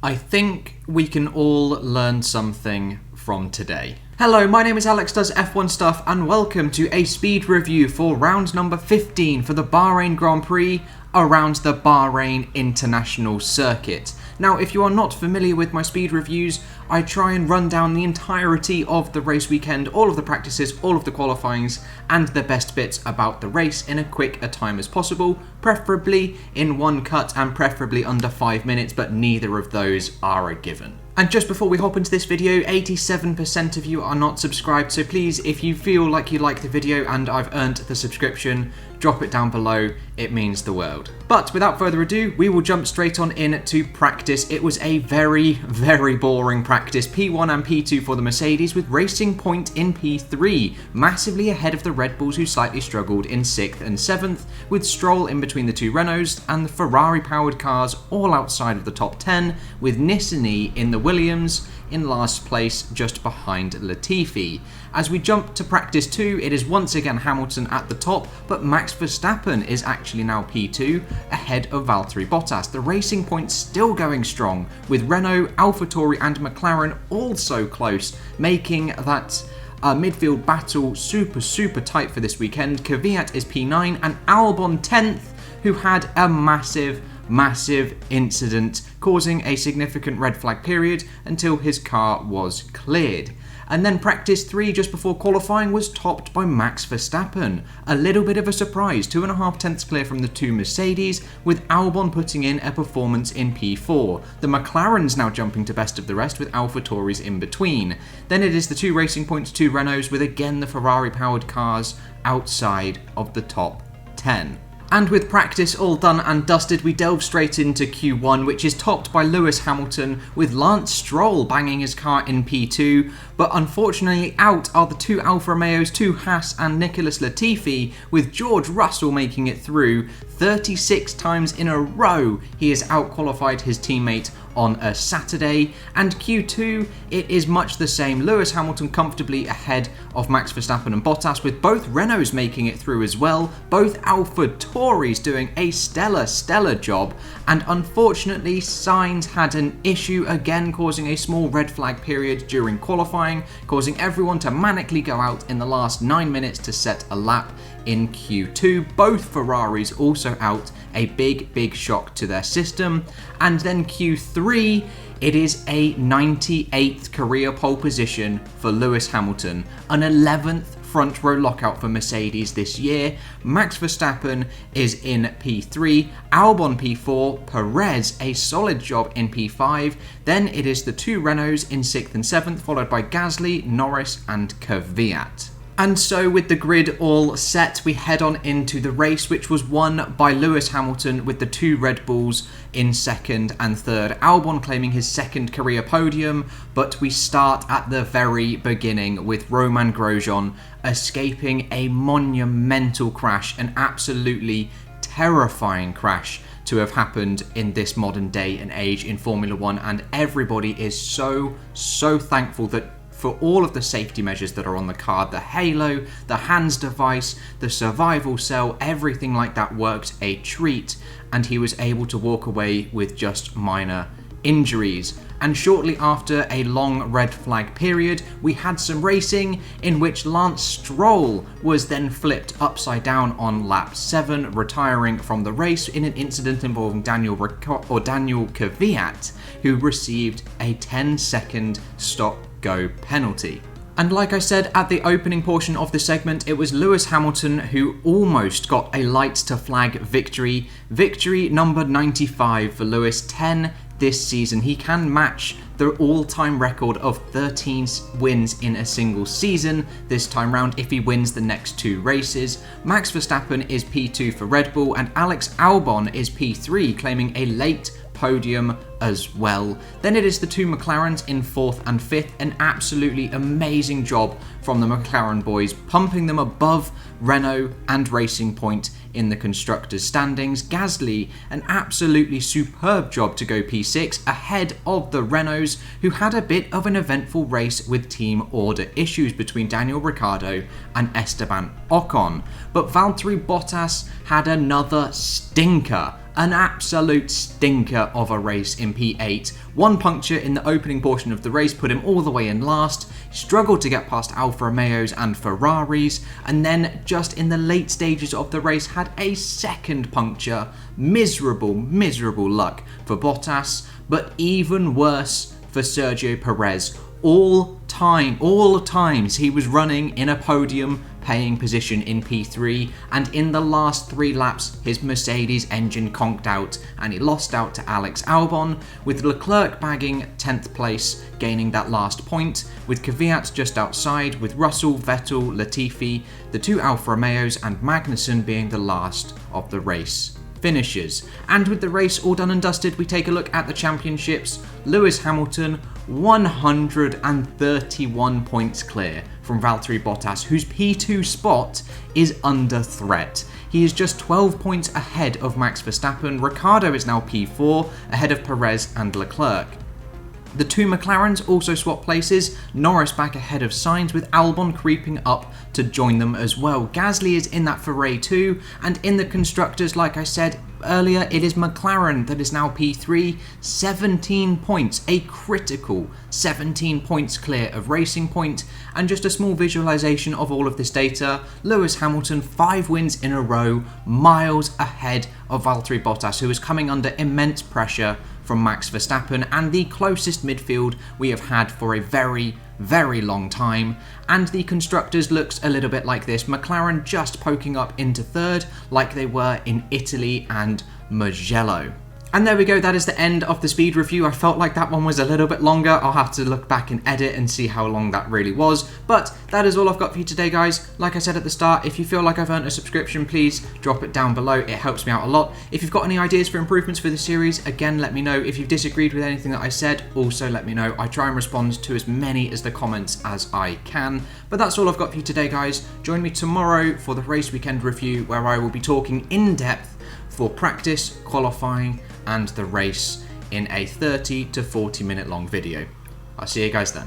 I think we can all learn something from today. Hello, my name is Alex Does F1 Stuff and welcome to a speed review for round number 15 for the Bahrain Grand Prix around the Bahrain International Circuit. Now, if you are not familiar with my speed reviews, I try and run down the entirety of the race weekend, all of the practices, all of the qualifyings, and the best bits about the race in as quick a time as possible, preferably in one cut and preferably under 5 minutes, but neither of those are a given. And just before we hop into this video, 87% of you are not subscribed, so please, if you feel like you like the video and I've earned the subscription, drop it down below, it means the world. But without further ado, we will jump straight on in to practice. It was a very boring practice. P1 and P2 for the Mercedes, with Racing Point in P3, massively ahead of the Red Bulls who slightly struggled in 6th and 7th, with Stroll in between the two Renaults and the Ferrari-powered cars all outside of the top 10, with Nissany in the Williams in last place just behind Latifi. As we jump to practice 2, it is once again Hamilton at the top, but Max Verstappen is actually now P2 ahead of Valtteri Bottas. The Racing Point still going strong, with Renault, AlphaTauri and McLaren also close, making that midfield battle super tight for this weekend. Kvyat is P9 and Albon 10th, who had a massive incident causing a significant red flag period until his car was cleared. And then practice 3 just before qualifying was topped by Max Verstappen. A little bit of a surprise, 2.5 tenths clear from the two Mercedes, with Albon putting in a performance in P4. The McLarens now jumping to best of the rest, with AlphaTauris in between. Then it is the two Racing Points, two Renaults, with again the Ferrari powered cars outside of the top 10. And with practice all done and dusted, we delve straight into Q1, which is topped by Lewis Hamilton, with Lance Stroll banging his car in P2, but unfortunately out are the two Alfa Romeos, two Haas and Nicholas Latifi, with George Russell making it through 36 times in a row. He has outqualified his teammate on a Saturday. And Q2, it is much the same. Lewis Hamilton comfortably ahead of Max Verstappen and Bottas, with both Renaults making it through as well, both AlphaTauris doing a stellar job, and unfortunately Sainz had an issue again, causing a small red flag period during qualifying, causing everyone to manically go out in the last 9 minutes to set a lap in Q2. Both Ferraris also out, a big shock to their system. And then Q3, it is a 98th career pole position for Lewis Hamilton, an 11th front row lockout for Mercedes this year. Max Verstappen is in P3, Albon P4, Perez a solid job in P5, then it is the two Renaults in 6th and 7th, followed by Gasly, Norris and Kvyat. And so with the grid all set, we head on into the race, which was won by Lewis Hamilton with the two Red Bulls in 2nd and 3rd. Albon claiming his 2nd career podium, but we start at the very beginning with Romain Grosjean escaping a monumental crash, an absolutely terrifying crash to have happened in this modern day and age in Formula 1, and everybody is so thankful that for all of the safety measures that are on the car, the halo, the hands device, the survival cell, everything like that worked a treat, and he was able to walk away with just minor injuries. And shortly after a long red flag period, we had some racing in which Lance Stroll was then flipped upside down on lap 7, retiring from the race in an incident involving Daniel Kvyat, who received a 10-second stop-go penalty. And like I said at the opening portion of the segment, it was Lewis Hamilton who almost got a lights to flag victory. Victory number 95 for Lewis, 10 this season. He can match the all-time record of 13 wins in a single season this time round if he wins the next two races. Max Verstappen is P2 for Red Bull, and Alex Albon is P3, claiming a late podium as well. Then it is the two McLarens in 4th and 5th, an absolutely amazing job from the McLaren boys, pumping them above Renault and Racing Point in the constructors' standings. Gasly, an absolutely superb job to go P6 ahead of the Renaults, who had a bit of an eventful race with team order issues between Daniel Ricciardo and Esteban Ocon. But Valtteri Bottas had another stinker An absolute stinker of a race in P8. One puncture in the opening portion of the race put him all the way in last. He struggled to get past Alfa Romeos and Ferraris, and then just in the late stages of the race had a second puncture. Miserable luck for Bottas, but even worse for Sergio Perez. All times he was running in a podium paying position in P3, and in the last 3 laps his Mercedes engine conked out and he lost out to Alex Albon, with Leclerc bagging 10th place, gaining that last point, with Kvyat just outside, with Russell, Vettel, Latifi, the 2 Alfa Romeos and Magnussen being the last of the race finishes. And with the race all done and dusted, we take a look at the championships. Lewis Hamilton 131 points clear from Valtteri Bottas, whose P2 spot is under threat. He is just 12 points ahead of Max Verstappen. Ricciardo is now P4, ahead of Perez and Leclerc. The 2 McLarens also swap places, Norris back ahead of Sainz, with Albon creeping up to join them as well. Gasly is in that Ferrari too, and in the constructors, like I said earlier, it is McLaren that is now P3, 17 points, a critical 17 points clear of Racing Point. And just a small visualization of all of this data, Lewis Hamilton 5 wins in a row, miles ahead of Valtteri Bottas, who is coming under immense pressure from Max Verstappen, and the closest midfield we have had for a very long time. And the constructors looks a little bit like this, McLaren just poking up into 3rd like they were in Italy and Mugello. And there we go, that is the end of the speed review. I felt like that one was a little bit longer. I'll have to look back and edit and see how long that really was. But that is all I've got for you today, guys. Like I said at the start, if you feel like I've earned a subscription, please drop it down below. It helps me out a lot. If you've got any ideas for improvements for the series, again, let me know. If you've disagreed with anything that I said, also let me know. I try and respond to as many as the comments as I can. But that's all I've got for you today, guys. Join me tomorrow for the race weekend review, where I will be talking in depth for practice, qualifying, and the race in a 30 to 40 minute long video. I'll see you guys then.